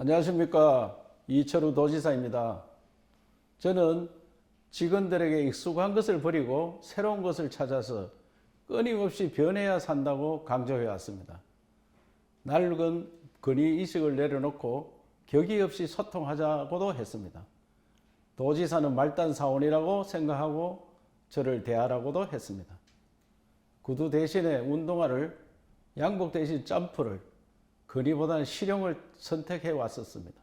안녕하십니까. 이철우 도지사입니다. 저는 직원들에게 익숙한 것을 버리고 새로운 것을 찾아서 끊임없이 변해야 산다고 강조해 왔습니다. 낡은 권위의식을 내려놓고 격의 없이 소통하자고도 했습니다. 도지사는 말단 사원이라고 생각하고 저를 대하라고도 했습니다. 구두 대신에 운동화를, 양복 대신 점프를, 권위보다는 실용을 선택해 왔었습니다.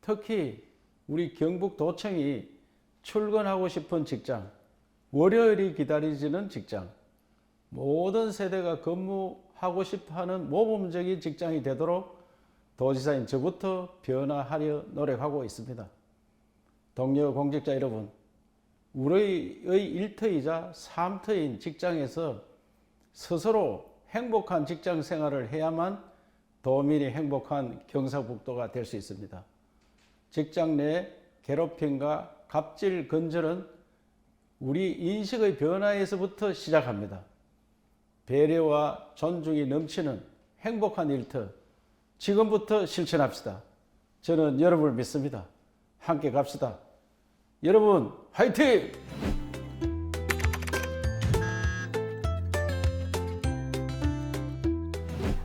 특히 우리 경북도청이 출근하고 싶은 직장, 월요일이 기다려지는 직장, 모든 세대가 근무하고 싶어하는 모범적인 직장이 되도록 도지사인 저부터 변화하려 노력하고 있습니다. 동료 공직자 여러분, 우리의 일터이자 삶터인 직장에서 스스로 행복한 직장 생활을 해야만 도민이 행복한 경상북도가 될 수 있습니다. 직장 내 괴롭힘과 갑질 근절은 우리 인식의 변화에서부터 시작합니다. 배려와 존중이 넘치는 행복한 일터, 지금부터 실천합시다. 저는 여러분을 믿습니다. 함께 갑시다. 여러분, 화이팅!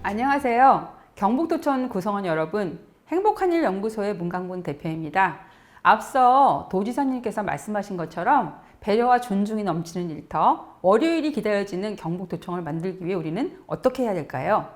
안녕하세요. 경북도청 구성원 여러분, 행복한일 연구소의 문강군 대표입니다. 앞서 도지사님께서 말씀하신 것처럼 배려와 존중이 넘치는 일터, 월요일이 기다려지는 경북도청을 만들기 위해 우리는 어떻게 해야 될까요?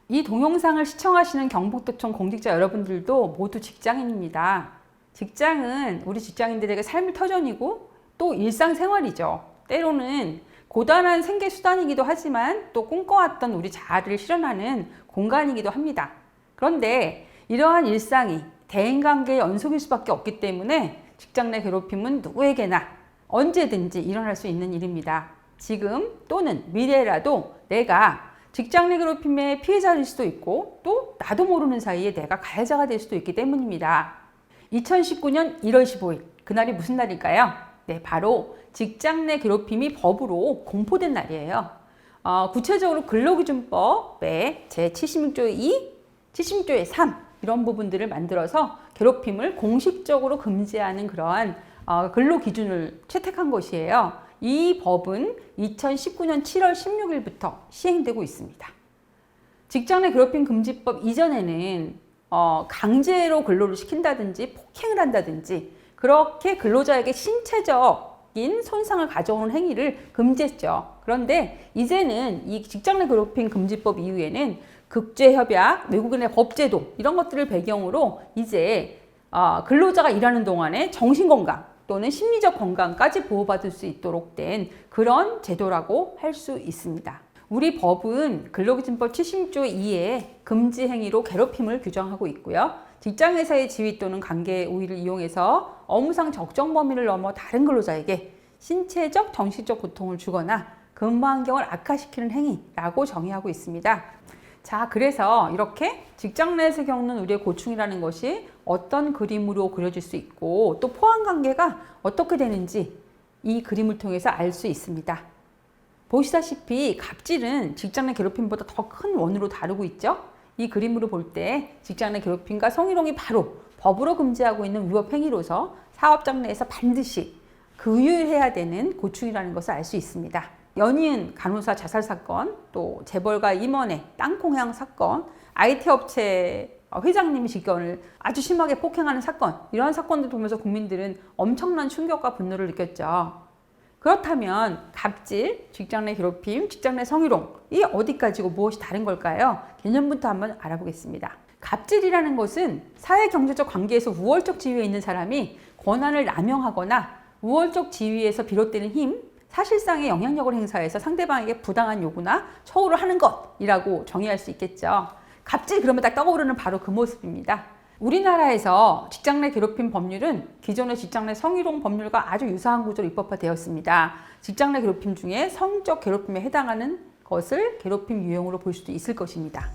이 동영상을 시청하시는 경북도청 공직자 여러분들도 모두 직장인입니다. 직장은 우리 직장인들에게 삶의 터전이고 또 일상생활이죠. 때로는 고단한 생계수단이기도 하지만 또 꿈꿔왔던 우리 자아를 실현하는 공간이기도 합니다. 그런데 이러한 일상이 대인관계의 연속일 수밖에 없기 때문에 직장 내 괴롭힘은 누구에게나 언제든지 일어날 수 있는 일입니다. 지금 또는 미래라도 내가 직장 내 괴롭힘의 피해자일 수도 있고 또 나도 모르는 사이에 내가 가해자가 될 수도 있기 때문입니다. 2019년 1월 15일, 그날이 무슨 날일까요? 네, 바로 직장 내 괴롭힘이 법으로 공포된 날이에요. 구체적으로 근로기준법의 제76조의 2, 76조의 3 이런 부분들을 만들어서 괴롭힘을 공식적으로 금지하는 그러한 근로기준을 채택한 것이에요. 이 법은 2019년 7월 16일부터 시행되고 있습니다. 직장 내 괴롭힘 금지법 이전에는 강제로 근로를 시킨다든지 폭행을 한다든지 그렇게 근로자에게 신체적인 손상을 가져오는 행위를 금지했죠. 그런데 이제는 이 직장 내 괴롭힘 금지법 이후에는 국제협약, 외국인의 법제도 이런 것들을 배경으로 이제 근로자가 일하는 동안에 정신건강 또는 심리적 건강까지 보호받을 수 있도록 된 그런 제도라고 할 수 있습니다. 우리 법은 근로기준법 76조 2에 금지 행위로 괴롭힘을 규정하고 있고요. 직장에서의 지위 또는 관계 우위를 이용해서 업무상 적정 범위를 넘어 다른 근로자에게 신체적, 정신적 고통을 주거나 근무 환경을 악화시키는 행위라고 정의하고 있습니다. 자, 그래서 이렇게 직장 내에서 겪는 우리의 고충이라는 것이 어떤 그림으로 그려질 수 있고 또 포함 관계가 어떻게 되는지 이 그림을 통해서 알 수 있습니다. 보시다시피 갑질은 직장 내 괴롭힘보다 더 큰 원으로 다루고 있죠. 이 그림으로 볼 때 직장 내 괴롭힘과 성희롱이 바로 법으로 금지하고 있는 위법 행위로서 사업장 내에서 반드시 규율해야 되는 고충이라는 것을 알 수 있습니다. 연이은 간호사 자살 사건, 또 재벌가 임원의 땅콩향 사건, IT 업체 회장님이 직원을 아주 심하게 폭행하는 사건, 이러한 사건들 보면서 국민들은 엄청난 충격과 분노를 느꼈죠. 그렇다면 갑질, 직장 내 괴롭힘, 직장 내 성희롱이 어디까지고 무엇이 다른 걸까요? 개념부터 한번 알아보겠습니다. 갑질이라는 것은 사회 경제적 관계에서 우월적 지위에 있는 사람이 권한을 남용하거나 우월적 지위에서 비롯되는 힘, 사실상의 영향력을 행사해서 상대방에게 부당한 요구나 처우를 하는 것이라고 정의할 수 있겠죠. 갑질 그러면 딱 떠오르는 바로 그 모습입니다. 우리나라에서 직장 내 괴롭힘 법률은 기존의 직장 내 성희롱 법률과 아주 유사한 구조로 입법화되었습니다. 직장 내 괴롭힘 중에 성적 괴롭힘에 해당하는 것을 괴롭힘 유형으로 볼 수도 있을 것입니다.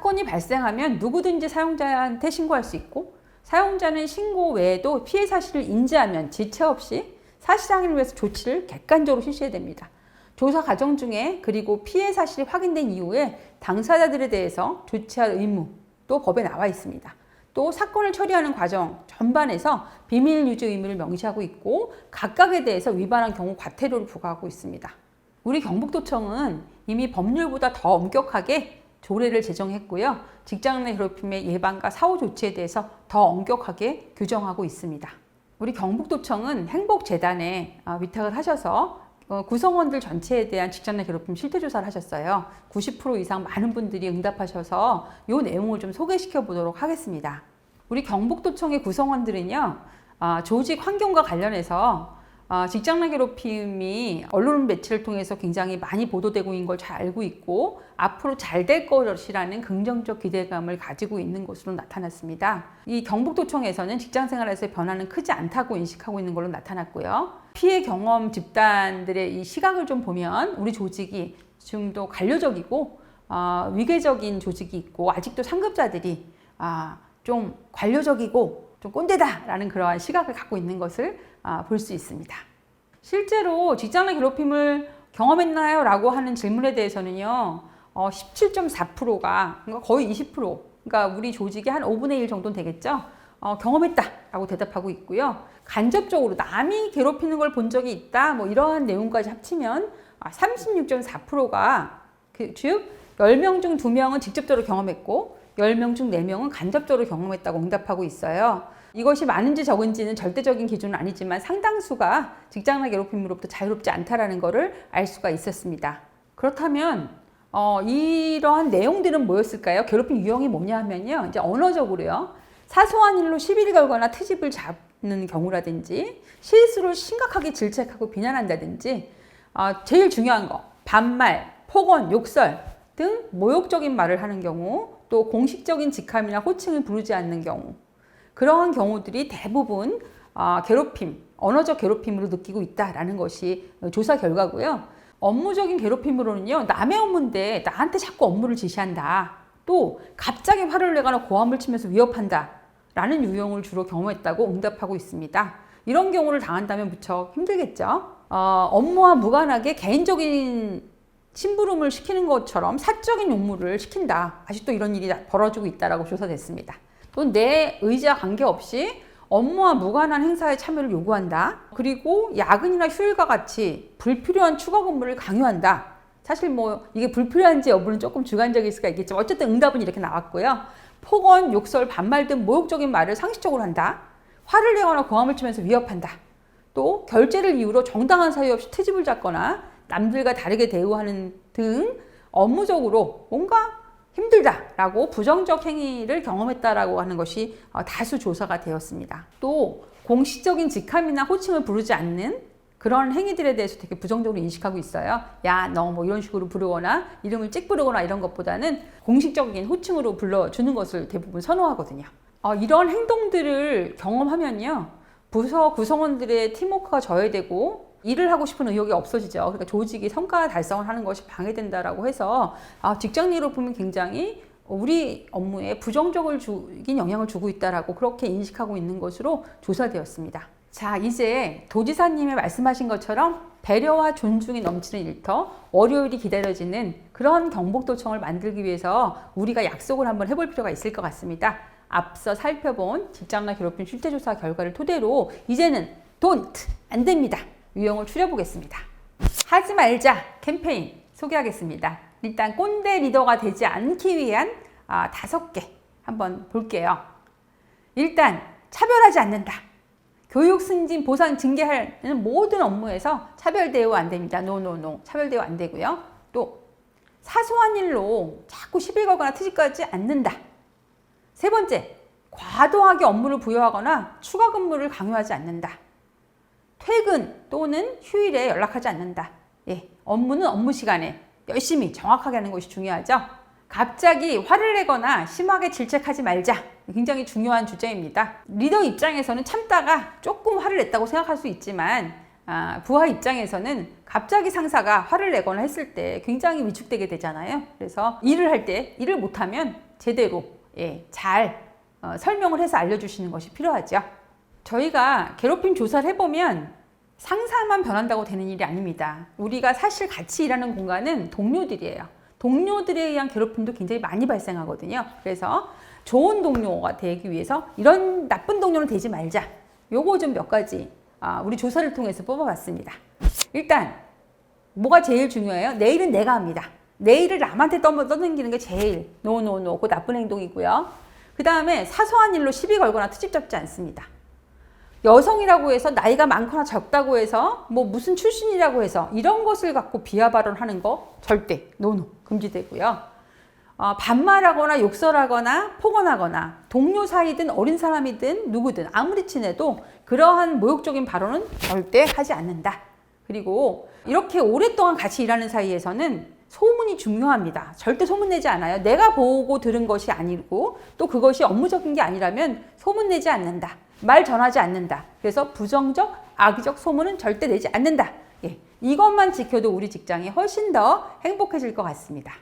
사건이 발생하면 누구든지 사용자한테 신고할 수 있고, 사용자는 신고 외에도 피해 사실을 인지하면 지체 없이 사실 확인을 위해서 조치를 객관적으로 실시해야 됩니다. 조사 과정 중에 그리고 피해 사실이 확인된 이후에 당사자들에 대해서 조치할 의무 또 법에 나와 있습니다. 또 사건을 처리하는 과정 전반에서 비밀 유지 의무를 명시하고 있고, 각각에 대해서 위반한 경우 과태료를 부과하고 있습니다. 우리 경북도청은 이미 법률보다 더 엄격하게 조례를 제정했고요. 직장 내 괴롭힘의 예방과 사후 조치에 대해서 더 엄격하게 규정하고 있습니다. 우리 경북도청은 행복재단에 위탁을 하셔서 구성원들 전체에 대한 직장 내 괴롭힘 실태조사를 하셨어요. 90% 이상 많은 분들이 응답하셔서 이 내용을 좀 소개시켜 보도록 하겠습니다. 우리 경북도청의 구성원들은요, 조직 환경과 관련해서 직장 내 괴롭힘이 언론 매체를 통해서 굉장히 많이 보도되고 있는 걸 잘 알고 있고, 앞으로 잘 될 것이라는 긍정적 기대감을 가지고 있는 것으로 나타났습니다. 이 경북도청에서는 직장 생활에서의 변화는 크지 않다고 인식하고 있는 걸로 나타났고요. 피해 경험 집단들의 이 시각을 좀 보면 우리 조직이 좀 더 관료적이고 위계적인 조직이 있고, 아직도 상급자들이 좀 관료적이고 좀 꼰대다라는 그러한 시각을 갖고 있는 것을 볼 수 있습니다. 실제로 직장 내 괴롭힘을 경험했나요? 라고 하는 질문에 대해서는요, 17.4%가 그러니까 거의 20%, 그러니까 우리 조직의 한 5분의 1 정도는 되겠죠? 경험했다라고 대답하고 있고요. 간접적으로 남이 괴롭히는 걸 본 적이 있다, 뭐 이러한 내용까지 합치면 36.4%가 즉 10명 중 2명은 직접적으로 경험했고 10명 중 4명은 간접적으로 경험했다고 응답하고 있어요. 이것이 많은지 적은지는 절대적인 기준은 아니지만 상당수가 직장 내 괴롭힘으로부터 자유롭지 않다라는 것을 알 수가 있었습니다. 그렇다면 이러한 내용들은 뭐였을까요? 괴롭힘 유형이 뭐냐 하면요, 이제 언어적으로요, 사소한 일로 시비를 걸거나 트집을 잡는 경우라든지, 실수를 심각하게 질책하고 비난한다든지, 제일 중요한 거 반말, 폭언, 욕설 등 모욕적인 말을 하는 경우, 또 공식적인 직함이나 호칭을 부르지 않는 경우, 그러한 경우들이 대부분 괴롭힘, 언어적 괴롭힘으로 느끼고 있다라는 것이 조사 결과고요. 업무적인 괴롭힘으로는요, 남의 업무인데 나한테 자꾸 업무를 지시한다, 또 갑자기 화를 내거나 고함을 치면서 위협한다 라는 유형을 주로 경험했다고 응답하고 있습니다. 이런 경우를 당한다면 무척 힘들겠죠. 업무와 무관하게 개인적인 심부름을 시키는 것처럼 사적인 용무를 시킨다, 아직도 이런 일이 벌어지고 있다고 조사됐습니다. 또 내 의지와 관계없이 업무와 무관한 행사에 참여를 요구한다, 그리고 야근이나 휴일과 같이 불필요한 추가 근무를 강요한다. 사실 뭐 이게 불필요한지 여부는 조금 주관적일 수가 있겠지만 어쨌든 응답은 이렇게 나왔고요. 폭언, 욕설, 반말 등 모욕적인 말을 상식적으로 한다, 화를 내거나 고함을 치면서 위협한다, 또 결제를 이유로 정당한 사유 없이 트집을 잡거나 남들과 다르게 대우하는 등 업무적으로 뭔가 힘들다라고 부정적 행위를 경험했다라고 하는 것이 다수 조사가 되었습니다. 또 공식적인 직함이나 호칭을 부르지 않는 그런 행위들에 대해서 되게 부정적으로 인식하고 있어요. 야, 너 뭐 이런 식으로 부르거나 이름을 찍 부르거나 이런 것보다는 공식적인 호칭으로 불러주는 것을 대부분 선호하거든요. 이런 행동들을 경험하면요, 부서 구성원들의 팀워크가 저해되고 일을 하고 싶은 의욕이 없어지죠. 그러니까 조직이 성과 달성을 하는 것이 방해된다라고 해서 직장 내 괴롭힘은 굉장히 우리 업무에 부정적인 영향을 주고 있다라고 그렇게 인식하고 있는 것으로 조사되었습니다. 자, 이제 도지사님의 말씀하신 것처럼 배려와 존중이 넘치는 일터, 월요일이 기다려지는 그런 경북도청을 만들기 위해서 우리가 약속을 한번 해볼 필요가 있을 것 같습니다. 앞서 살펴본 직장 내 괴롭힘 실태조사 결과를 토대로 이제는 don't, 안 됩니다, 유형을 추려보겠습니다. 하지 말자 캠페인 소개하겠습니다. 일단 꼰대 리더가 되지 않기 위한 5개 한번 볼게요. 일단 차별하지 않는다. 교육, 승진, 보상, 징계하는 모든 업무에서 차별 대우 안 됩니다. 노. 차별 대우 안 되고요. 또 사소한 일로 자꾸 시비 걸거나 트집까지 않는다. 세 번째, 과도하게 업무를 부여하거나 추가 근무를 강요하지 않는다. 퇴근 또는 휴일에 연락하지 않는다. 업무는 업무 시간에 열심히 정확하게 하는 것이 중요하죠. 갑자기 화를 내거나 심하게 질책하지 말자. 굉장히 중요한 주제입니다. 리더 입장에서는 참다가 조금 화를 냈다고 생각할 수 있지만 부하 입장에서는 갑자기 상사가 화를 내거나 했을 때 굉장히 위축되게 되잖아요. 그래서 일을 할 때 일을 못하면 제대로 잘 설명을 해서 알려주시는 것이 필요하죠. 저희가 괴롭힘 조사를 해보면 상사만 변한다고 되는 일이 아닙니다. 우리가 사실 같이 일하는 공간은 동료들이에요. 동료들에 의한 괴롭힘도 굉장히 많이 발생하거든요. 그래서 좋은 동료가 되기 위해서 이런 나쁜 동료는 되지 말자. 요거 좀 몇 가지 우리 조사를 통해서 뽑아봤습니다. 일단 뭐가 제일 중요해요? 내 일은 내가 합니다. 내 일을 남한테 떠넘기는 게 제일 노노노 그 나쁜 행동이고요. 그 다음에 사소한 일로 시비 걸거나 트집 잡지 않습니다. 여성이라고 해서 나이가 많거나 적다고 해서 뭐 무슨 출신이라고 해서 이런 것을 갖고 비하 발언하는 거 절대 노노 금지되고요. 반말하거나 욕설하거나 폭언하거나 동료 사이든 어린 사람이든 누구든 아무리 친해도 그러한 모욕적인 발언은 절대 하지 않는다. 그리고 이렇게 오랫동안 같이 일하는 사이에서는 소문이 중요합니다. 절대 소문내지 않아요. 내가 보고 들은 것이 아니고 또 그것이 업무적인 게 아니라면 소문내지 않는다. 말 전하지 않는다. 그래서 부정적, 악의적 소문은 절대 내지 않는다. 이것만 지켜도 우리 직장이 훨씬 더 행복해질 것 같습니다.